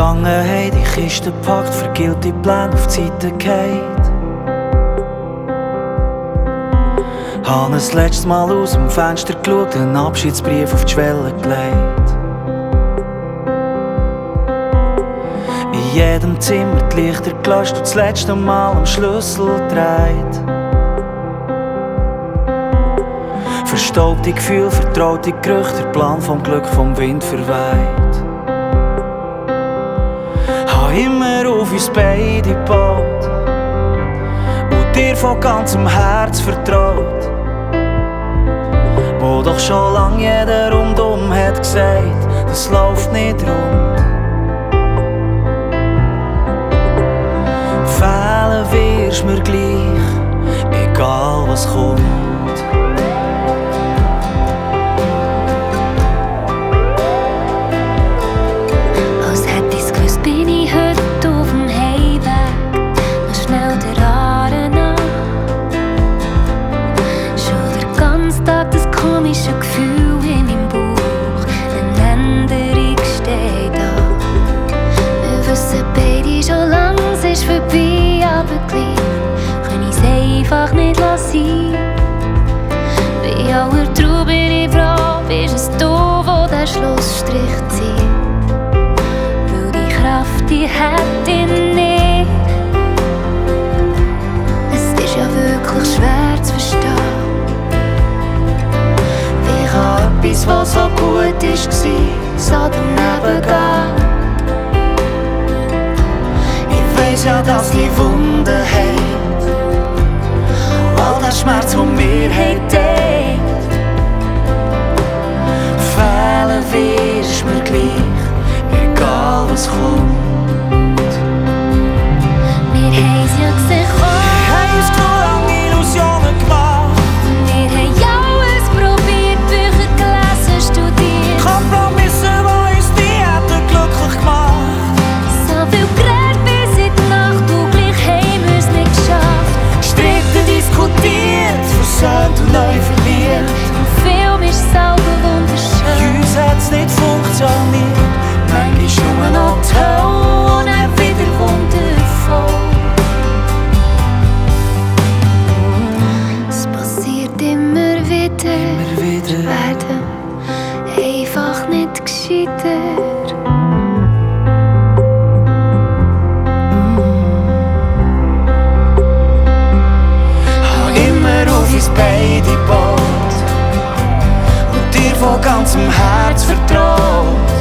Vergangenheit in Kisten packt, vergillte Pläne auf die Seite geht. Habe das letzte Mal aus dem Fenster geschaut, einen Abschiedsbrief auf die Schwelle gelegt. In jedem Zimmer die Lichter gelöscht und das letzte Mal am Schlüssel gedreht. Verstaubte Gefühle, vertraute Gerüche, der Plan vom Glück vom Wind verweht. Habe immer auf uns beide gebaut und dir von ganzem Herz vertraut, wo doch schon lang jeder rundum hat gesagt, das läuft nicht rund. Fehlen wirst mir gleich, egal was kommt. Als hätte ich's gewusst, bin ich heute auf dem Heimweg noch schnell der Aare nach. Schon den ganzen Tag das komische Gefühl in meinem Bauch, eine Änderung steht an. Wir wissen beide schon lang, es ist vorbei, aber gleich kann ich's einfach nicht lassen. Bei aller Trauer bin ich froh, bist es du, wo der Schlussstrich zieht. Weil die Kraft, die hätte ich nicht. Es ist ja wirklich schwer zu verstehen. Wie kann etwas, was so gut war, so daneben gehen? Ich weiss ja, dass die Wunde heilt, all der Schmerz, den wir haben teilt. Fehlen wirst mir gleich, egal was kommt. Wir haben's ja gesehen, Wir haben uns zu lange Illusionen gemacht, wir haben ja alles probiert, Bücher gelesen, studiert. Kompromisse, die uns nie hätten glücklich gemacht. So viel geredet bis in die Nacht und gleich haben wir's nicht geschafft. Gestritten, diskutiert, versöhnt und neu verliebt. Im Film ist selber wunderschön. Uns hat's nicht funktioniert, manchmal nur noch die Hölle und dann wieder wundervoll. Es passiert immer wieder, Immer wieder. werden einfach nicht gescheiter. Habe immer auf uns beide gebaut und dir von ganzem Herz vertraut.